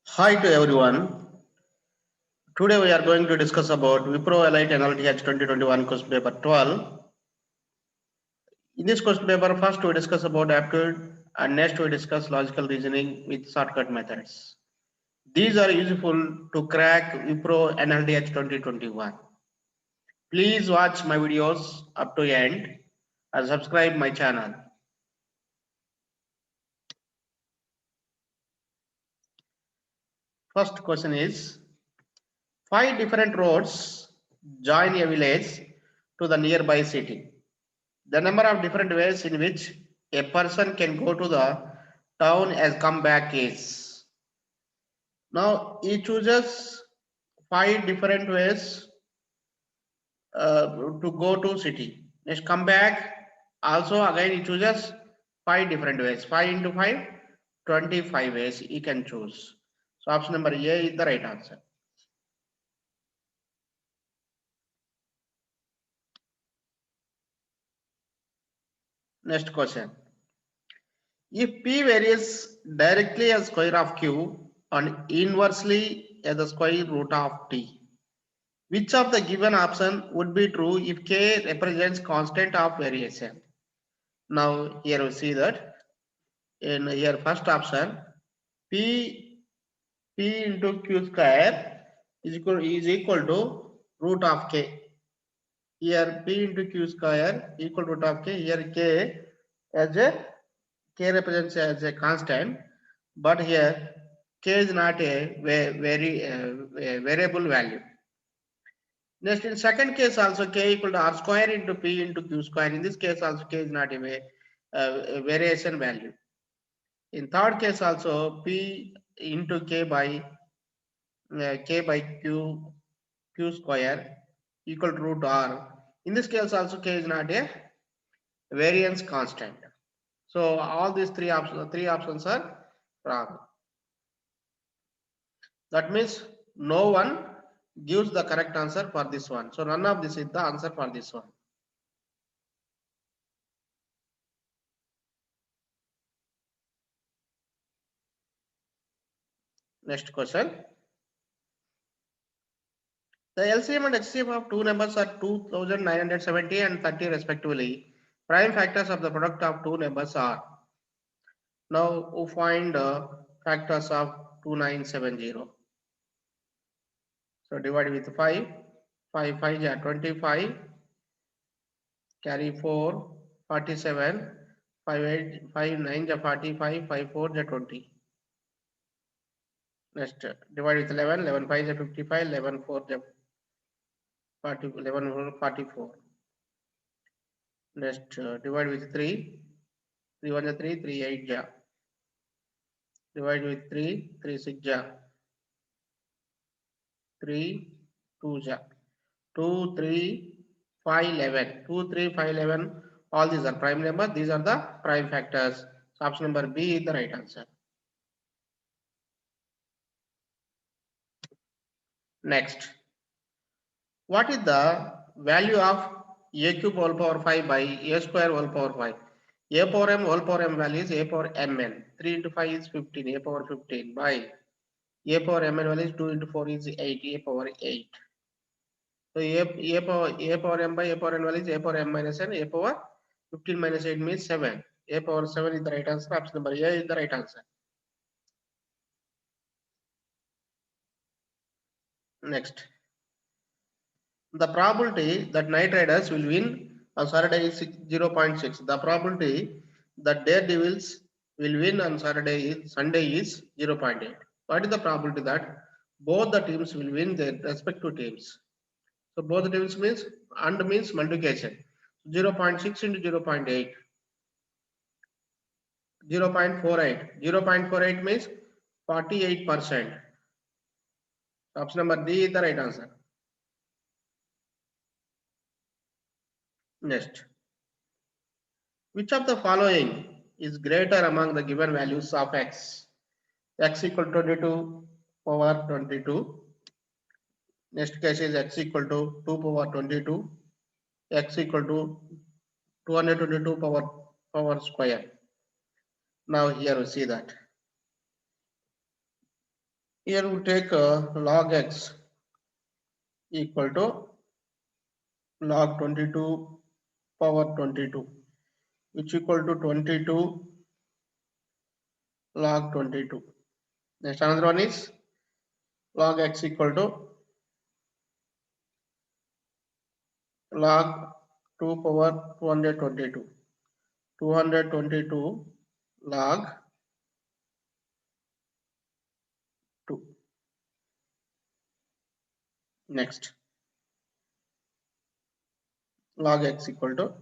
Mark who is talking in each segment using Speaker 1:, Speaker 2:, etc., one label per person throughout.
Speaker 1: Hi to everyone. Today we are going to discuss about Wipro Elite NLTH 2021 question paper 12. In this question paper, first we discuss about aptitude and next we discuss logical reasoning with shortcut methods. These are useful to crack Wipro NLTH 2021. Please watch my videos up to end and subscribe my channel. First question is, 5 different roads join a village to the nearby city. The number of different ways in which a person can go to the town as come back is. Now he chooses 5 different ways to go to city. Next come back. Also again he chooses 5 different ways. 5 into 5, 25 ways he can choose. So option number A is the right answer. Next question. If P varies directly as square of Q and inversely as the square root of T, which of the given option would be true if K represents constant of variation? Now here we see that in here first option P into Q square is equal to root of K. Here P into Q square equal to root of K. Here K as a K represents as a constant, but here K is not a variable value. Next, in second case also K equal to R square into P into Q square. In this case also K is not a variation value. In third case also P into K by Q square equal to root R. In this case also K is not a variance constant. So all these three options are wrong. That means no one gives the correct answer for this one. So none of this is the answer for this one. Next question. The LCM and HCF of two numbers are 2970 and 30 respectively. Prime factors of the product of two numbers are. Now we find factors of 2970. So divide with 5. 5 5 is 25. Carry 4, 47. 5 8 5 9 is 45. 5 4 is 20. Next divide with 11. 11 5 is 55. 11 4 is 40, 11 44. Next divide with 3. 3 1 is 3. 3 8 is. Divide with 3. 3 6 is. 3 2 is. 2 3 5 11. 2 3 5 11. All these are prime numbers. These are the prime factors. So option number B is the right answer. Next, what is the value of a cube whole power 5 by a square whole power 5? A power m value is a power mn. 3 into 5 is 15, a power 15 by a power mn value is 2 into 4 is 8, a power 8. So a power m by a power n value is a power m minus n, a power 15 minus 8 means 7. A power 7 is the right answer. Option number A is the right answer. Next, the probability that Knight Riders will win on Saturday is 0.6. The probability that Daredevils will win on Sunday is 0.8. What is the probability that both the teams will win their respective teams? So both the teams means multiplication. 0.6 into 0.8. 0.48. 0.48 means 48%. Option number D is the right answer. Next, which of the following is greater among the given values of x? X equal to 22 power 22. Next case is x equal to 2 power 22. X equal to 222 power square. Now here we see that Here we take log x equal to log 22 power 22, which equal to 22 log 22. Next, another one is log x equal to log 2 power 222. 222 log 2. Next, log x equal to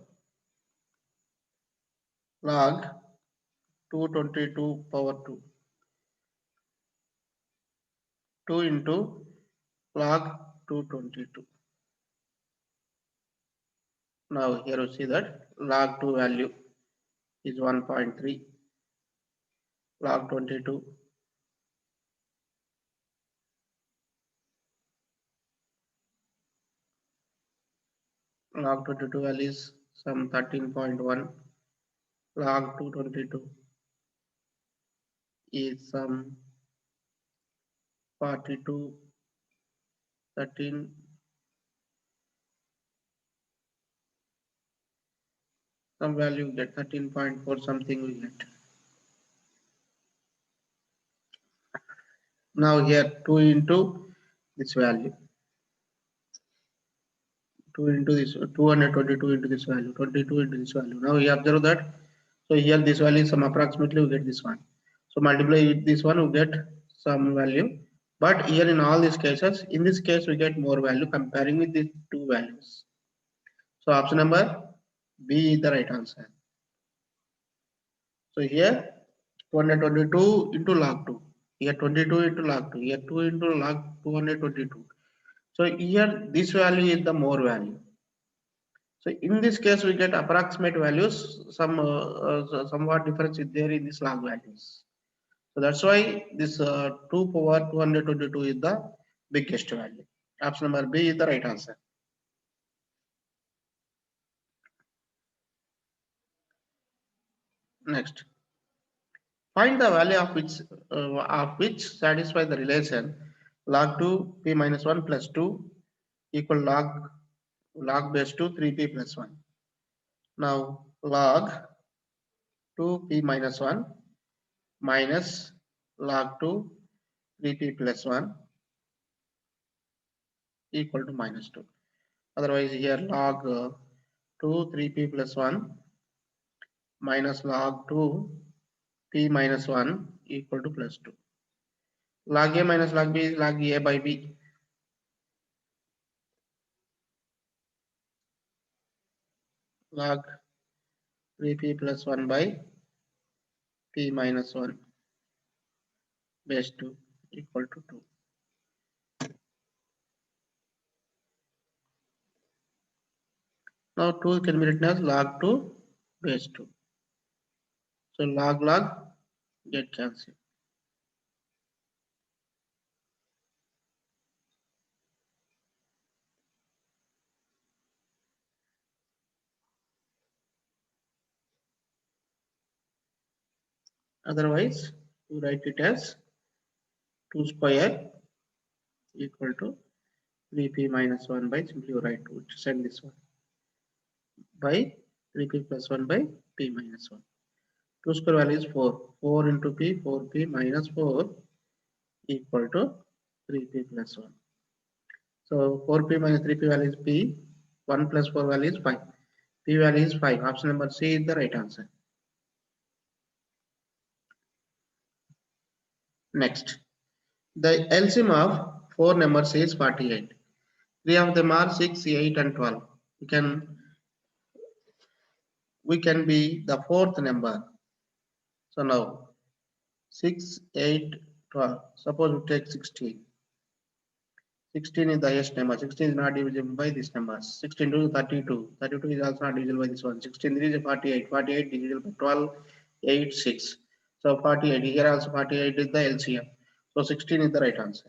Speaker 1: log 222 power 2. 2 into log 222. Now here you see that log 2 value is 1.3, log 22 log 22 value is some 13.1, log 222 is some 42, 13, some value we get 13.4 something we get. Now here 2 into this value, 2 into this 222 into this value, 22 into this value. Now we observe that, so here this value is some approximately we get this one. So multiply with this one we get some value. But here in all these cases, in this case we get more value comparing with these two values. So option number B is the right answer. So here 222 into log 2. Here 22 into log 2. Here 2 into log 222. So here this value is the more value. So in this case we get approximate values. Somewhat difference is there in these log values. So that's why this 2 power 222 is the biggest value. Option number B is the right answer. Next, find the value of which satisfy the relation log 2 p minus 1 plus 2 equal log base 2 3p plus 1. Now log 2 p minus 1 minus log 2 3p plus 1 equal to minus 2. Otherwise here log 2 3p plus 1 minus log 2 p minus 1 equal to plus 2. Log a minus log b is log a by b. Log 3p plus 1 by p minus 1 base 2 equal to 2. Now 2 can be written as log 2 base 2. So log get cancelled. Otherwise, you write it as 2 square equal to 3p minus 1 by simply you write 2, send this one by 3p plus 1 by p minus 1. 2 square value is 4. 4 into p, 4p minus 4 equal to 3p plus 1. So 4p minus 3p value is p, 1 plus 4 value is 5. P value is 5. Option number C is the right answer. Next, the LCM of 4 numbers is 48. 3 of them are 6, 8 and 12. We can be the fourth number. So now 6, 8, 12. Suppose we take 16. 16 is the highest number. 16 is not divisible by this number. 16 to 32. 32 is also not divisible by this one. 16 is 48. 48 divisible by 12, 8, 6. So 48. Here also 48 is the LCM. So 16 is the right answer.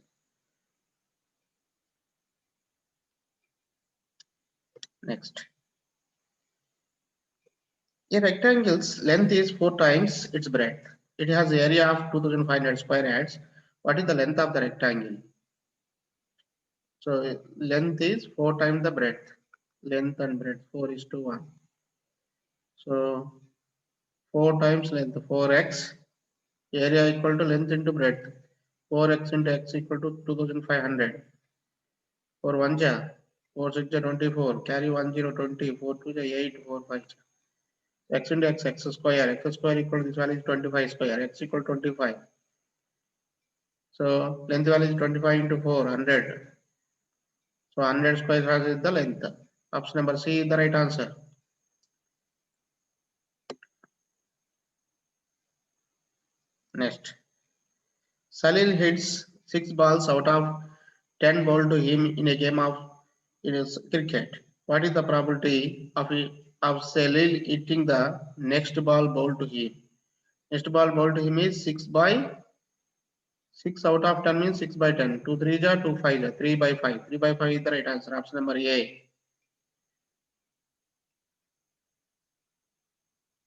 Speaker 1: Next. A rectangle's length is 4 times its breadth. It has area of 2500 square yards. What is the length of the rectangle? So length is 4 times the breadth. Length and breadth 4:1. So 4 times length 4x. Area equal to length into breadth. 4x into x equal to 2500. 4 1 ja. 4 6 ja 24. Carry 1 0 20. 4 2 ja 8. 4 5 ja. X into x square. X square equal to this value is 25 square. X equal to 25. So length value is 25 into 4, 100. So 100 square is the length. Option number C is the right answer. Next. Salil hits 6 balls out of 10 ball to him in a game of cricket. What is the probability of Salil hitting the next ball bowled to him? Next ball bowled to him is 6 by 6 out of 10 means 6 by 10. 2 3 ja, 2 5 ja, 3 by 5. 3 by 5 is the right answer. Option number A.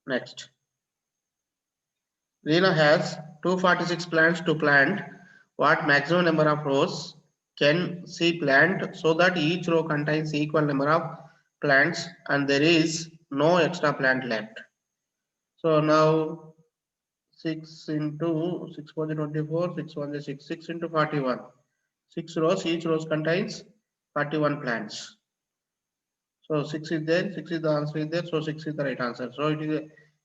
Speaker 1: Next. Reena has 246 plants to plant. What maximum number of rows can she plant so that each row contains equal number of plants and there is no extra plant left? So now 6 into 6 4 is 24, 6 1 is 6, 6 into 41. 6 rows, each row contains 41 plants. So 6 is there, 6 is the answer is there, so 6 is the right answer. So it is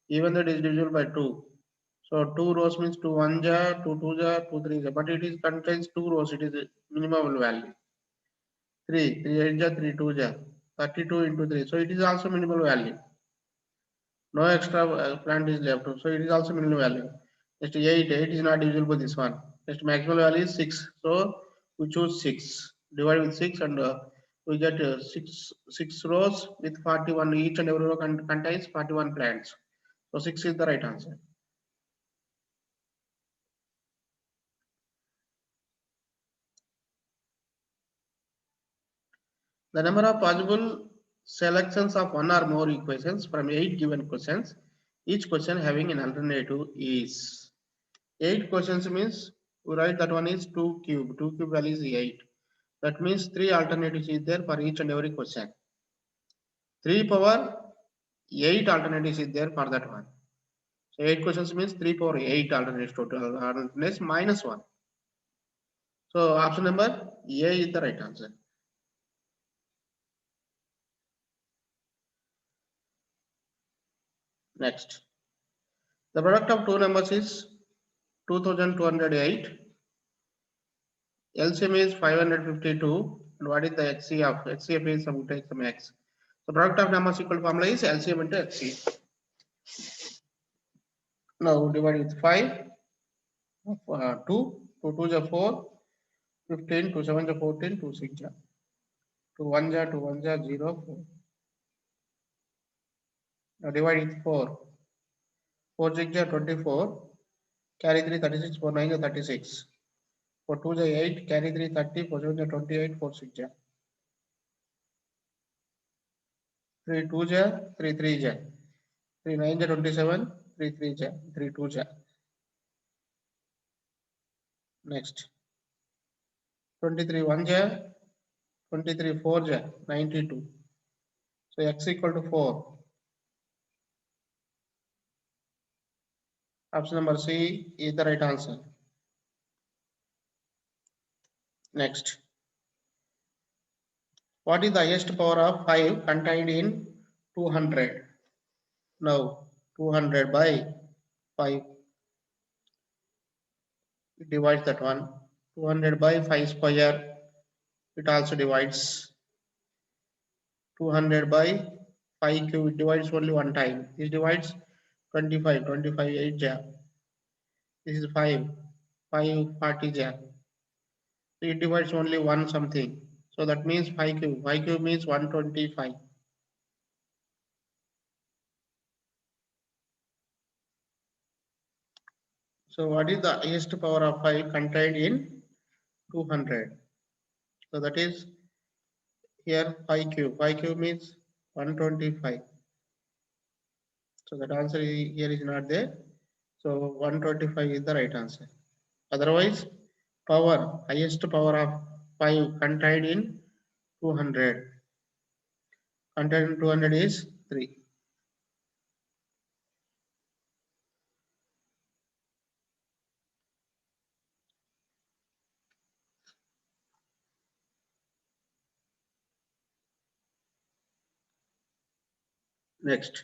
Speaker 1: even though it is divisible by 2. So 2 rows means 2 1 ja, 2 2 ja, 2 3 ja, but it is contains 2 rows, it is a minimum value. 3 3 8 ja, 3 2 ja, 32 into 3. So it is also minimal value. No extra plant is left, so it is also minimal value. Next 8 is not divisible by this one. Next maximal value is 6. So we choose 6. Divide with 6 and we get 6 rows with 41. Each and every row contains 41 plants. So 6 is the right answer. The number of possible selections of one or more equations from 8 given questions, each question having an alternative is 8 questions means we write that one is 2 cube. 2 cube value is 8. That means 3 alternatives is there for each and every question. 3 power 8 alternatives is there for that one. So 8 questions means 3 power 8 alternatives total alternatives minus 1. So option number A is the right answer. Next. The product of two numbers is 2208. LCM is 552. And what is the HCF? HCF is some take some X. The product of numbers equal formula is LCM into HCF. Now divide with 5. 2. 2 2 is 4. 15. 2 7 is 14. 2 6 is 2 1 is 2 1 is 0. 4. Now divide with 4. 4 6 is 24. Carry 3 36. 4 9 is 36. 4 2 is 8. Carry 3 30. 4 7 is 28. 4 6 is 3 2 is 3 3 is 3 9 is 27. 3 3 is 3 2 is. Next. 23 1 ja, 23 4 ja, 92. So x equal to 4. Option number C is the right answer. Next. What is the highest power of 5 contained in 200? Now 200 by 5 it divides that one. 200 by 5 square it also divides. 200 by 5 cube it divides only one time. This divides 25 25 8 ja. This is 5 5 40 ja. It divides only one something. So that means 5 cube. 5 cube means 125. So what is the highest power of 5 contained in 200? So that is here 5 cube. 5 cube means 125. So that answer here is not there. So 125 is the right answer. Otherwise power, highest power of 5 contained in 200. Contained in 200 is 3. Next,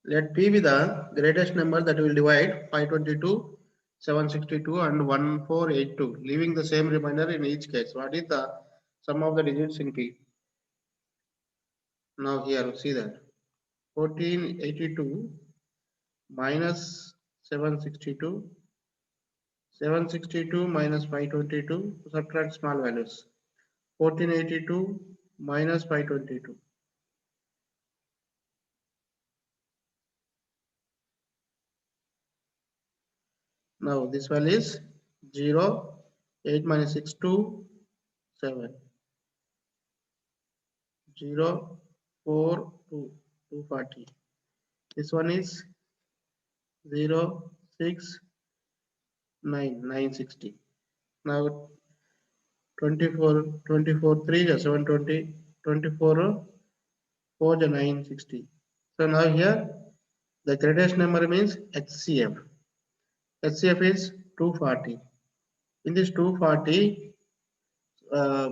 Speaker 1: let P be the greatest number that will divide 522, 762 and 1482, leaving the same remainder in each case. What is the sum of the digits in P? Now here, see that. 1482 minus 762, 762 minus 522, subtract small values. 1482 minus 522. Now this value is 0, 8 minus 6, 2, 7, 0, 4, 2, 240. This one is 0, 6, 9, 960. Now 24, 24, 3 is 720, 24, 4 is 960. So now here the greatest number means HCF. HCF is 240. In this 240,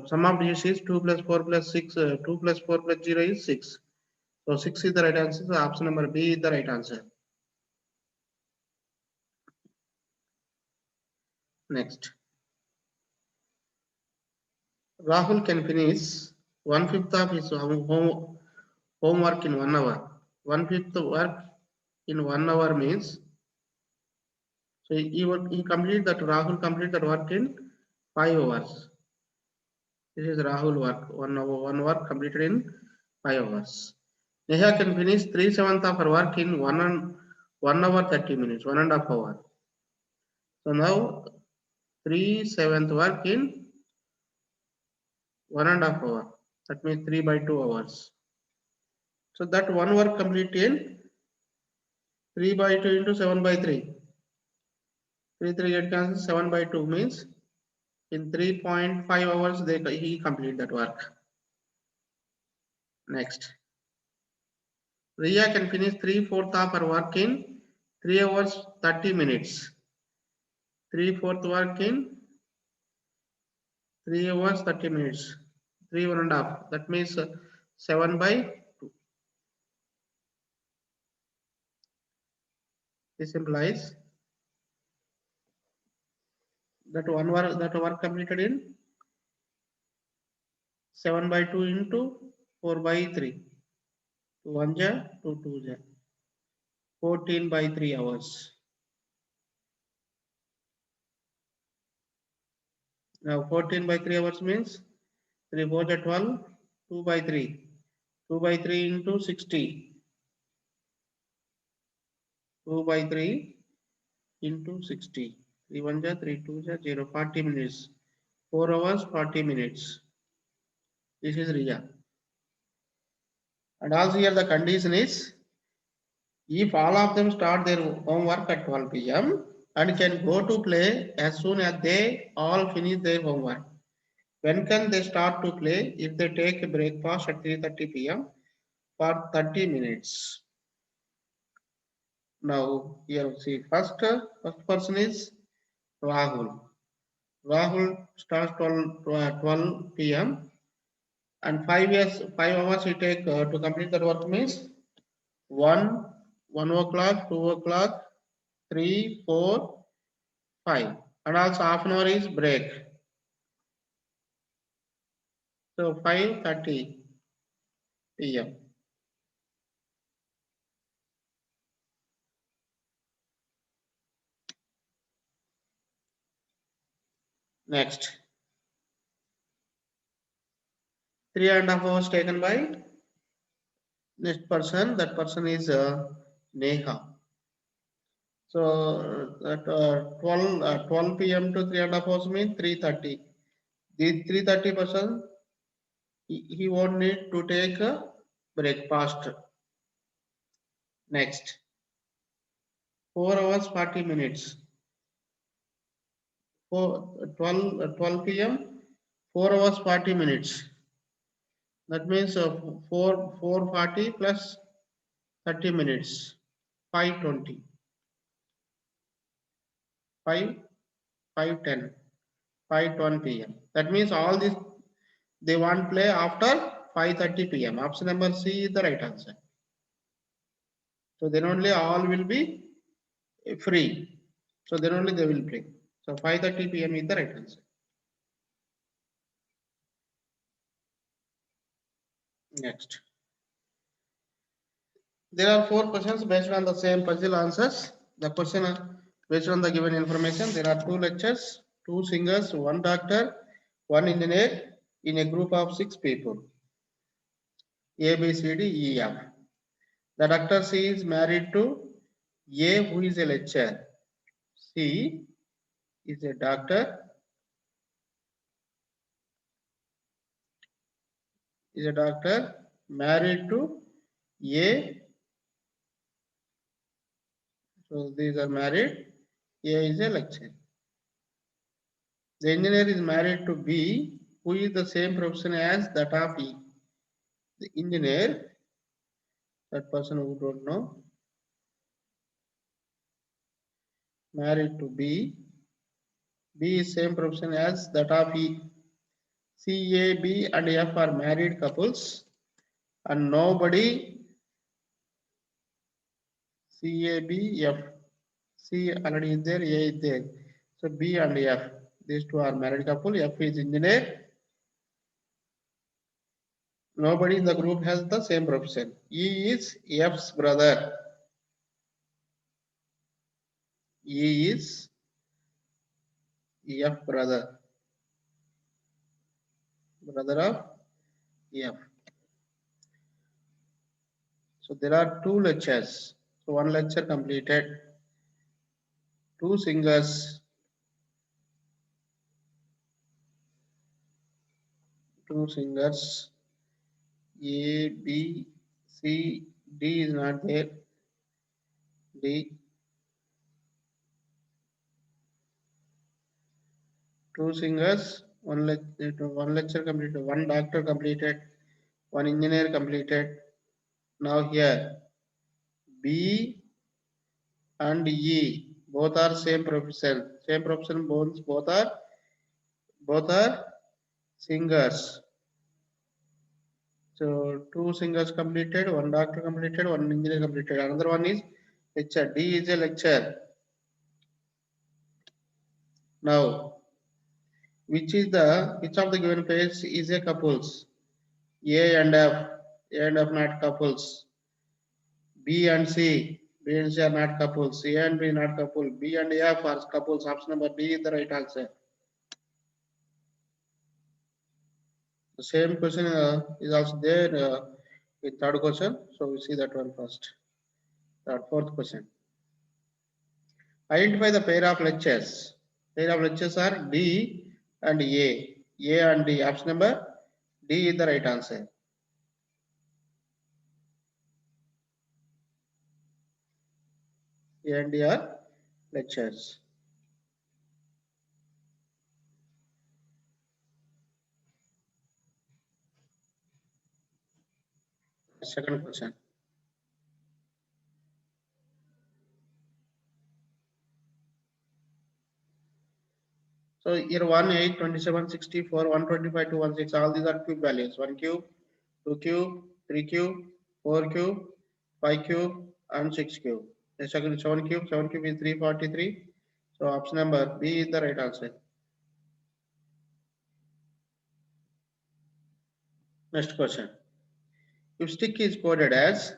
Speaker 1: sum of digits is 2 plus 4 plus 6, 2 plus 4 plus 0 is 6. So 6 is the right answer. So option number B is the right answer. Next. Rahul can finish 1/5 of his homework in 1 hour. 1/5 work in 1 hour means, so he complete that, Rahul complete that work in 5 hours. This is Rahul work, 1 hour, 1 work completed in 5 hours. Neha can finish 3/7 of her work in 1 hour 30 minutes, 1.5 hours. So now 3/7 work in 1.5 hours. That means 3 by 2 hours. So that one work complete in 3 by 2 into 7 by 3. 3 3 get cancelled, 7 by 2 means in 3.5 hours he complete that work. Next. Riya can finish 3/4 of her work in 3 hours 30 minutes. 3/4 work in 3 hours 30 minutes. 3 1.5. That means 7 by 2. This implies that work completed in 7 by 2 into 4 by 3. 2 1 ja, 2 2 ja. 14 by 3 hours. Now 14 by 3 hours means 3 4 ja 12, 2 by 3. 2 by 3 into 60. 2 by 3 into 60. 3 1 ja, 3 2 ja, 0. 40 minutes. 4 hours 40 minutes. This is Riya. And also here the condition is, if all of them start their homework at 12 p.m. and can go to play as soon as they all finish their homework. When can they start to play? If they take a breakfast at 3:30 p.m. for 30 minutes. Now here see, first person is Rahul. Rahul starts 12 p.m. and 5 hours he take to complete that work means 1 o'clock, 2 o'clock, 3, 4, 5, and also half an hour is break. So 5:30 p.m. Next, 3.5 hours taken by next person. That person is Neha. So that 12 p.m. to 3.5 hours means 3:30. The 3:30 person, he won't need to take a breakfast. Next, 4 hours 40 minutes. 12 p.m. 4 hours 40 minutes. That means 4:40 plus 30 minutes. 5:20. 5 5:10. 5:10 p.m. That means all this they want play after 5:30 p.m. Option number C is the right answer. So then only all will be free. So then only they will play. So 5:30 p.m. is the right answer. Next. There are 4 questions based on the same puzzle answers. The question based on the given information. There are 2 lectures, 2 singers, 1 doctor, 1 engineer in a group of 6 people. A, B, C, D, E, F. The doctor C is married to A, who is a lecturer. C is a doctor. Is a doctor married to A. So these are married. A is a lecturer. The engineer is married to B, who is the same profession as that of E. The engineer, that person who don't know, married to B. B is same profession as that of E. C, A, B and F are married couples and nobody C, A, B, F. C already is there, A is there. So B and F, these two are married couple. F is engineer. Nobody in the group has the same profession. E is F's brother. E is F brother. Brother of F. So there are 2 lectures. So 1 lecture completed. 2 singers. 2 singers. A, B, C, D is not there. D. 2 singers. One lecture completed. 1 doctor completed. 1 engineer completed. Now here B and E both are same profession. Same profession both are singers. So 2 singers completed, 1 doctor completed, 1 engineer completed. Another one is lecture. D is a lecture. Now, which of the given pairs is a couples? A and F. A and F not couples. B and C. B and C are not couples. A and B not couple. B and F are couples. Option number D is the right answer. The same question is also there in third question. So we see that one first. Third, fourth question. Identify the pair of lectures. Pair of lectures are D and A. A and D. Option number D is the right answer. A and D are lectures. Second question. So here 1, 8, 27, 64, 125, 216, all these are cube values. 1 cube, 2 cube, 3 cube, 4 cube, 5 cube, and 6 cube. The second 7 cube is 343. So option number B is the right answer. Next question. If stick is coded as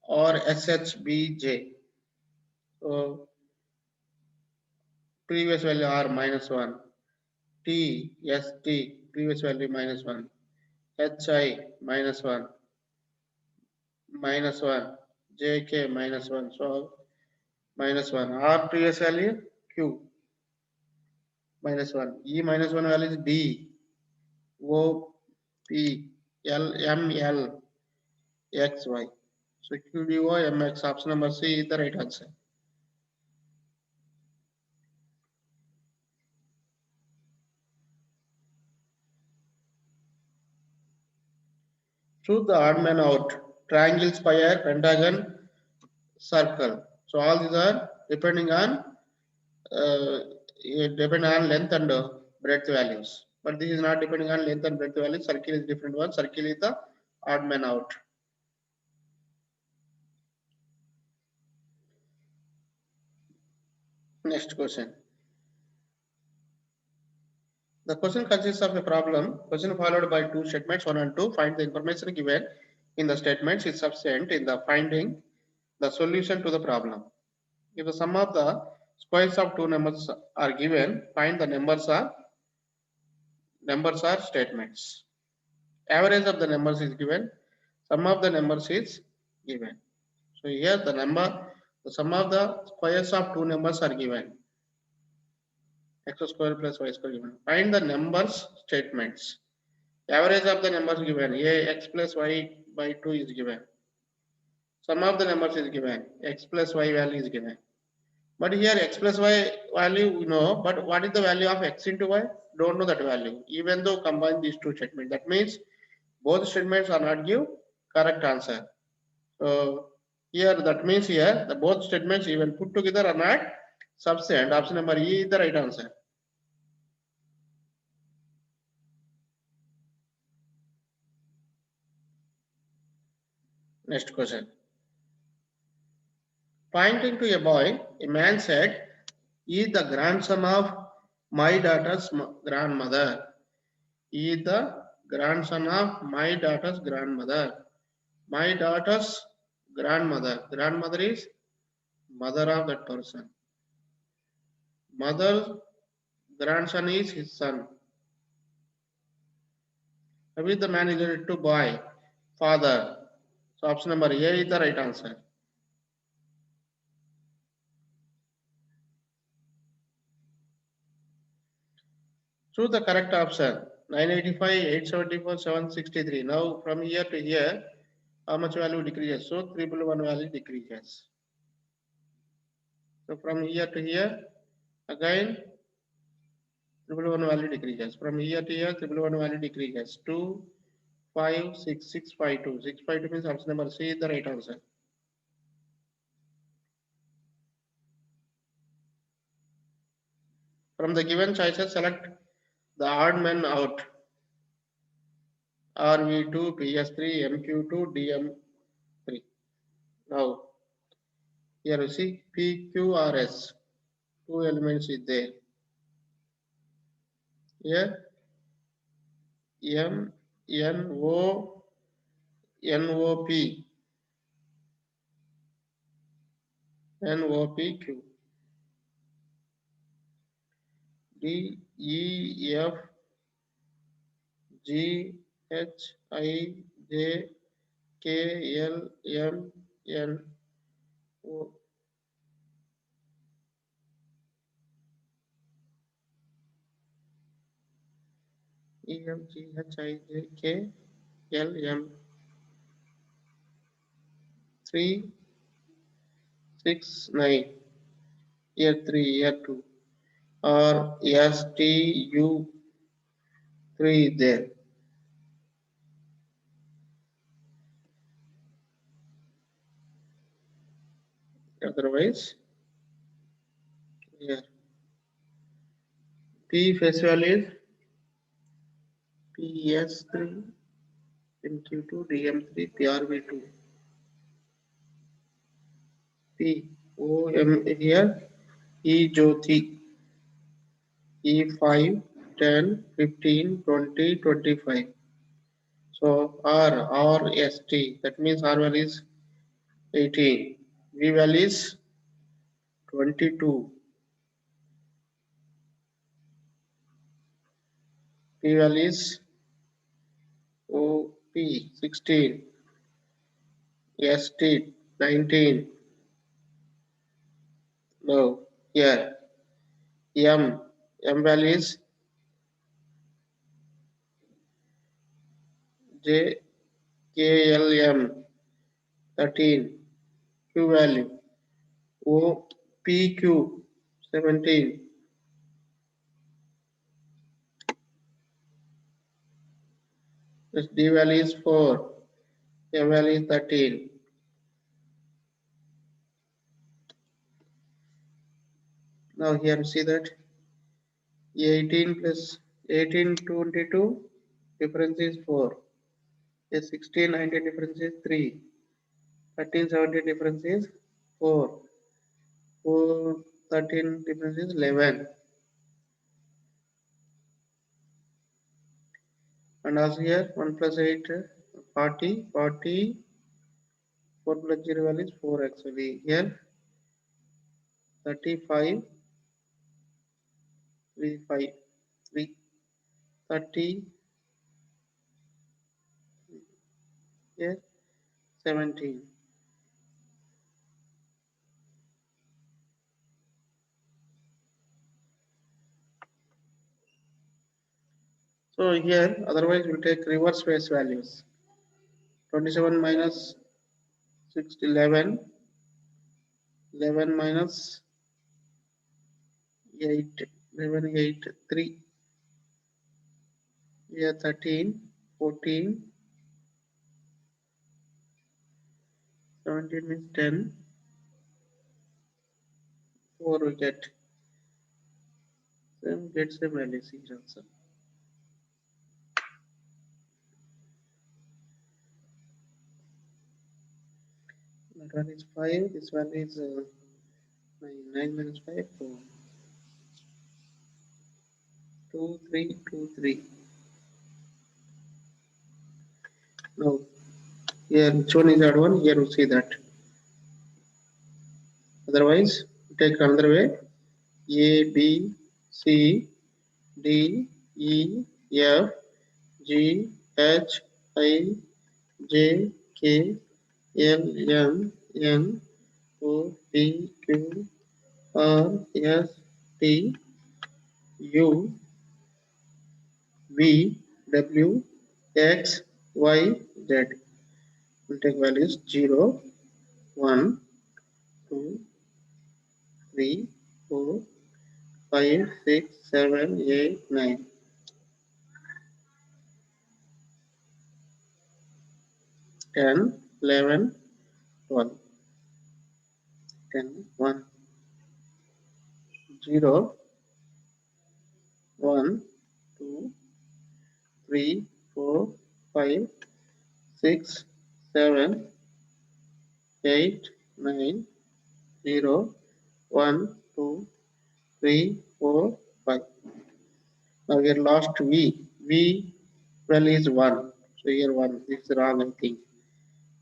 Speaker 1: or SHBJ, so previous value R -1, T, ST, previous value -1, HI -1, -1, JK -1, so -1, R previous value Q -1, E -1 value is D, O, P, L, M, L, X, Y. So QDO MX, option number C is the right answer. Choose the odd man out. Triangle, square, pentagon, circle. So all these are uh, depend on length and breadth values. But this is not depending on length and breadth values. Circle is different one. Circle is the odd man out. Next question. The question consists of a problem. Question followed by two statements, 1 and 2. Find the information given in the statements is sufficient in the finding the solution to the problem. If the sum of the squares of two numbers are given, find the numbers are statements. Average of the numbers is given. Sum of the numbers is given. So here the sum of the squares of two numbers are given. X square plus y square given. Find the numbers statements. Average of the numbers given. A x plus y by 2 is given. Sum of the numbers is given. X plus y value is given. But here x plus y value we know, but what is the value of x into y? Don't know that value. Even though combine these two statements, that means both statements are not give correct answer. So here that means here the both statements even put together are not sufficient. Option number E is the right answer. Next question. Pointing to a boy, a man said, "He is the grandson of my daughter's grandmother. He is the grandson of my daughter's grandmother. My daughter's grandmother. Grandmother is mother of that person. Mother's grandson is his son. Who is the man related to boy? Father. So option number A is the right answer. Choose the correct option. 985, 874, 763. Now from here to here, how much value decreases? So 311 value decreases. So from here to here, again 311 value decreases. From here to here, 311 value decreases. 2, 5, 6, 652. 652 means option number C is the right answer. From the given choices, select the odd man out. RV2, PS3, MQ2, DM3. Now, here you see PQRS. Two elements is there. Here MNO NOP NOPQ DEF GHIJ KLMNO. EFGHIJKLM 369 year 3 year 2 or STU 3 there. Otherwise, here P face value is PS3, MQ2, DM3, PRV2. P O M here E Jyoti E5, 10, 15, 20, 25. So R S T, that means R value is 18. V value is 22. P value is OP 16. ST 19. Now here M value is JKLM 13. Q value OPQ 17. This D value is 4. M value is 13. Now here see that 18 plus 18 22 difference is 4. A 16 19 difference is 3. 13 17 difference is 4. 4 13 difference is 11. And also here 1 plus 8 40 40 4 plus 0 value is 4 actually. Here 35 3 5 3 30 here 17. So here otherwise we'll take reverse phase values. 27 minus 6 11 11 minus 8 11 8 3 here 13 14 17 means 10 4 we get same gets the value here also. That one is 5, this one is 9 minus 5 4 2 3 2 3. Now here which one is odd one, here we see that. Otherwise take another way, A B C D E F G H I J K L M N O P Q R S T U V W X Y Z. We'll take values 0 1 2 3 4 5 6 7 8 9. 10 11 12 10 1 0 1 2 3 4 5 6 7 8 9 0 1 2 3 4 5. Now here lost V value is 1. So here 1 is wrong I think.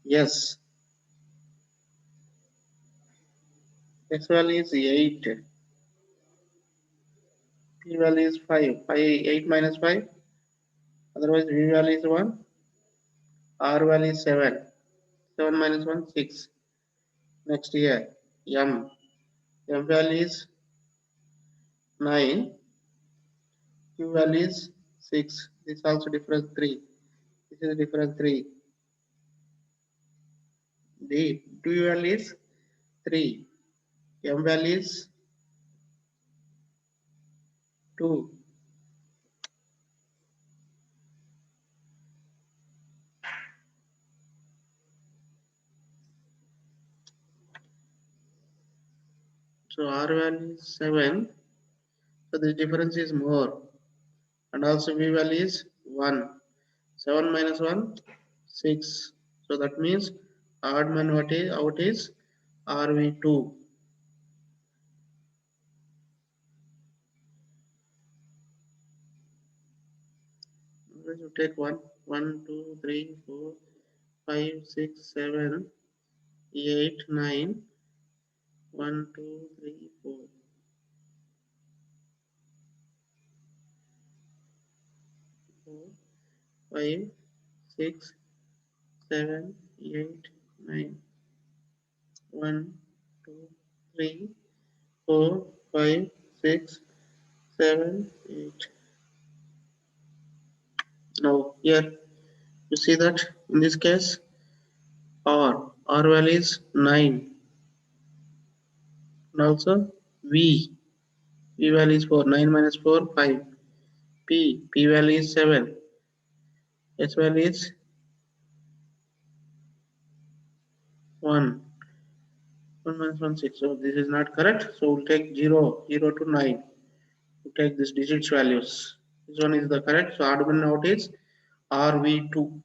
Speaker 1: Yes. X value is 8. P value is 5. 8 minus 5. Otherwise V value is 1. R value is 7. 7 minus 1 6. Next here M. M value is 9. Q value is 6. This also difference 3. This is difference 3. D value is 3. M value is 2. So R value is 7. So the difference is more. And also V value is 1. 7 minus 1, 6. So that means odd man what is out is RV2. You take 1, 1, 2, 3, 4, 5, 6, 7, 8, 9, 1, 2, 3, 4. 5, 6, 7, 8, 9, 1, 2, 3, 4, 5, 6, 7, 8. Now here you see that in this case R value is 9 and also V value is 4, 9 minus 4 5, P value is 7, S value is 1. 1 minus 1, 6. So this is not correct. So we'll take 0, 0 to 9. We'll take this digits values. This one is the correct. So odd one out is RV2.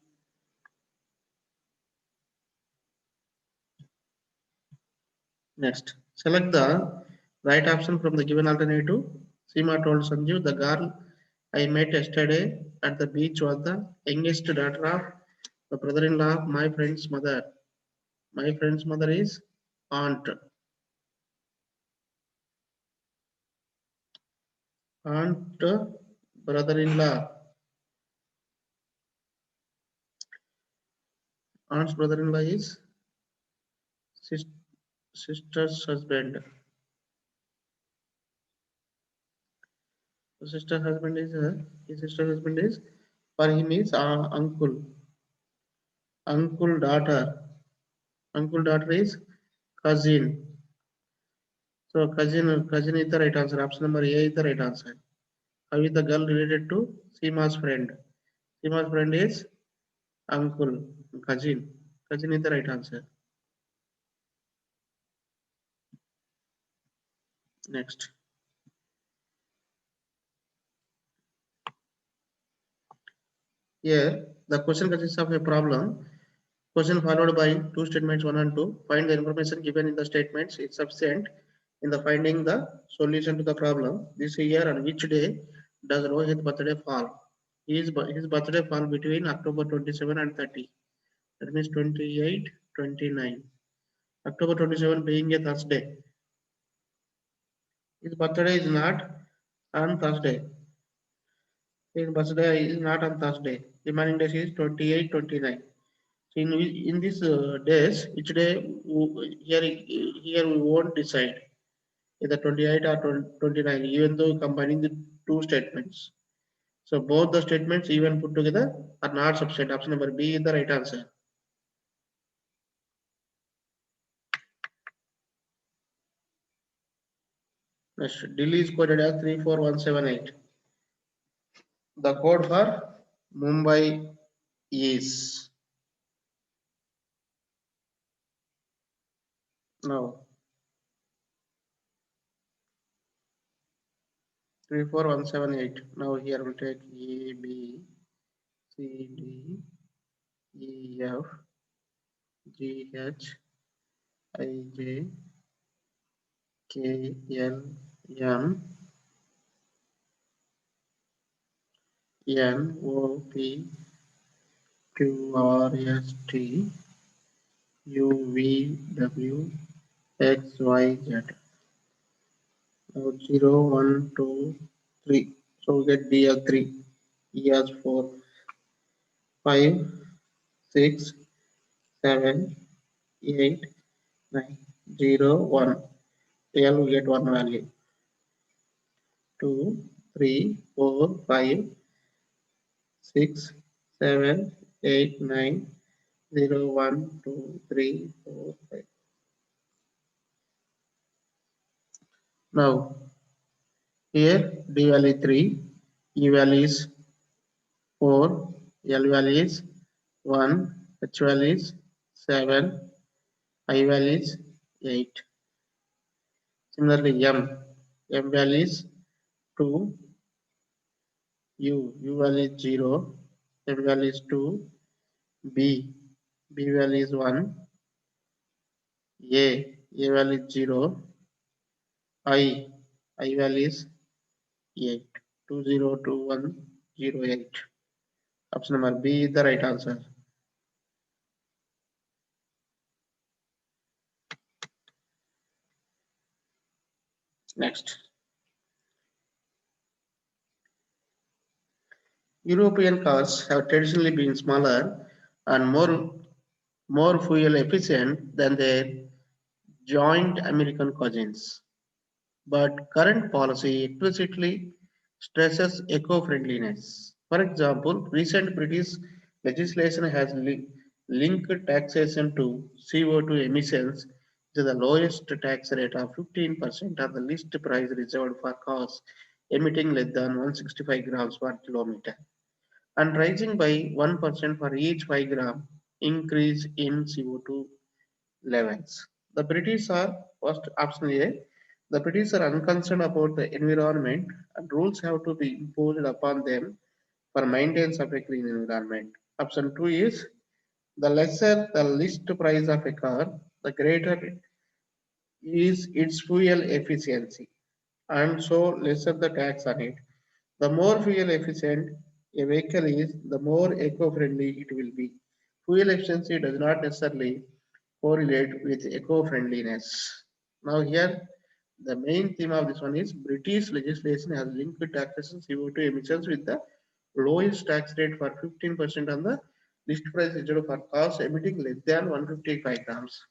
Speaker 1: Next, select the right option from the given alternative. Seema told Sanju, the girl I met yesterday at the beach was the youngest daughter of the brother-in-law of my friend's mother. My friend's mother is aunt. Aunt, brother-in-law. Aunt's brother-in-law is sis- sister's husband. So sister husband is his sister husband is for him is uncle. Uncle daughter. Uncle daughter is cousin. So cousin is the right answer. Option number A is the right answer. How is the girl related to Seema's friend? Seema's friend is uncle, cousin. Cousin is the right answer. Next. Here, the question consists of a problem. Question followed by two statements, 1 and 2. Find the information given in the statements is sufficient in the finding the solution to the problem. This year on which day does Rohit's birthday fall? His birthday fall between October 27 and 30. That means 28, 29. October 27 being a Thursday. His birthday is not on Thursday. His birthday is not on Thursday. Remaining days is 28, 29. So in these days, each day here we won't decide either 28 or 29, even though combining the two statements. So both the statements even put together are not sufficient. Option number B is the right answer. Next, Delhi is coded as 34178. The code for Mumbai is now 34178. Now here we'll take A, B, C, D, E, F, G, H, I, J, K, L, M, N, O, P, Q, R, S, T, U, V, W, X, Y, Z. Now 0, 1, 2, 3. So we get D as 3, E as 4, 5, 6, 7, 8, 9, 0, 1. L we get one value. 2, 3, 4, 5, 6, 7, 8, 9, 0, 1, 2, 3, 4, 5. Now here D value 3, E value is 4, L value is 1, H value is 7, I value is 8. Similarly M value is 2, U value is 0, M value is 2, B value is 1, A value is 0, I value is 8. 202108. Option number B is the right answer. Next. European cars have traditionally been smaller and more fuel efficient than their joint American cousins. But current policy explicitly stresses eco-friendliness. For example, recent British legislation has linked taxation to CO2 emissions to the lowest tax rate of 15% of the list price reserved for cars emitting less than 165 grams per kilometer and rising by 1% for each 5 gram increase in CO2 levels. The British are first option A. The British are unconcerned about the environment and rules have to be imposed upon them for maintenance of a clean environment. Option 2 is the lesser the list price of a car, the greater is its fuel efficiency, and so lesser the tax on it. The more fuel efficient a vehicle is, the more eco-friendly it will be. Fuel efficiency does not necessarily correlate with eco-friendliness. Now here, the main theme of this one is British legislation has linked taxation CO2 emissions with the lowest tax rate for 15% on the list price issued for cars emitting less than 155 grams.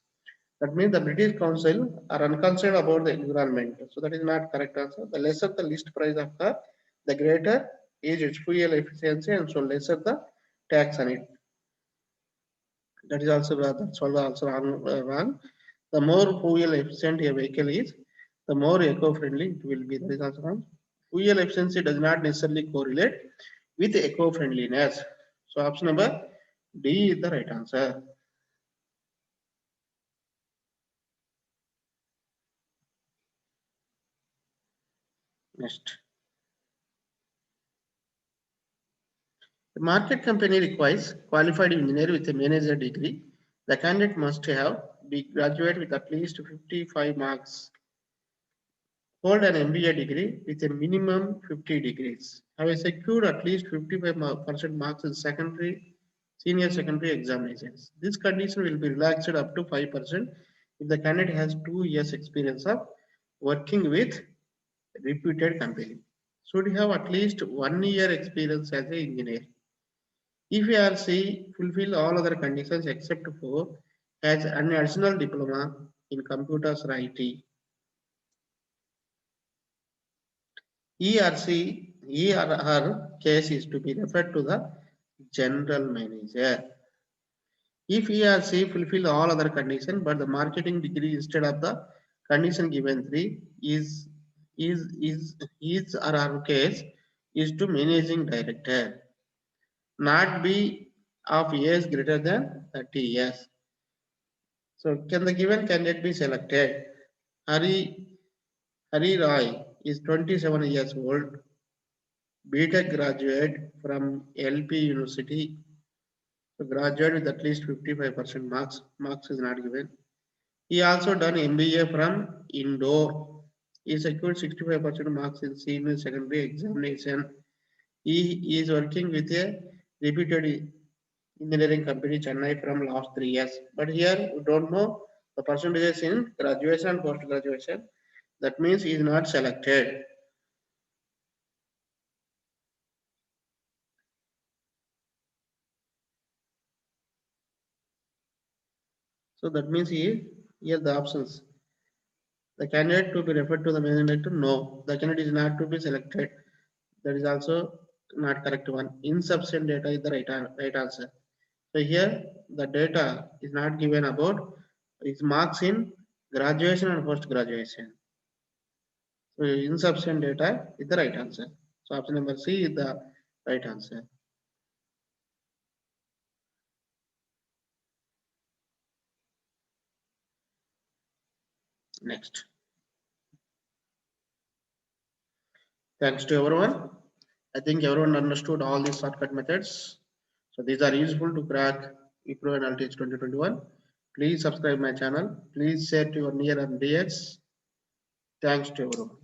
Speaker 1: That means the British Council are unconcerned about the environment. So that is not correct answer. The lesser the list price of car, the greater is its fuel efficiency, and so lesser the tax on it. That is also wrong. The more fuel efficient a vehicle is, the more eco-friendly it will be. That is also wrong. Fuel efficiency does not necessarily correlate with eco-friendliness. So option number D is the right answer. Next. The market company requires qualified engineer with a manager degree. The candidate must have be graduate with at least 55 marks, hold an MBA degree with a minimum 50 degrees, have secured at least 55% marks in senior secondary examinations. This condition will be relaxed up to 5% if the candidate has 2 years experience of working with reputed company. Should have at least 1 year experience as an engineer. If ERC fulfill all other conditions except for has an additional diploma in computers or IT, ERR case is to be referred to the general manager. If ERC fulfill all other conditions, but the marketing degree instead of the condition given 3 is RR case is to managing director, not be of years greater than 30 years. So can the given candidate be selected? Hari Roy is 27 years old, BTech graduate from LP University, so graduate with at least 55% marks. Marks is not given. He also done MBA from Indore. He secured 65% marks in senior secondary examination. He is working with a reputed engineering company Chennai from last 3 years. But here we don't know the percentages in graduation and post graduation. That means he is not selected. So that means here the options. The candidate to be referred to the managing director, no. The candidate is not to be selected. That is also not correct one. Insufficient data is the right answer. So here the data is not given about its marks in graduation and post graduation. So insufficient data is the right answer. So option number C is the right answer. Next. Thanks to everyone. I think everyone understood all these shortcut methods. So these are useful to crack Wipro Analytics 2021. Please subscribe my channel. Please share to your near and dears. Thanks to everyone.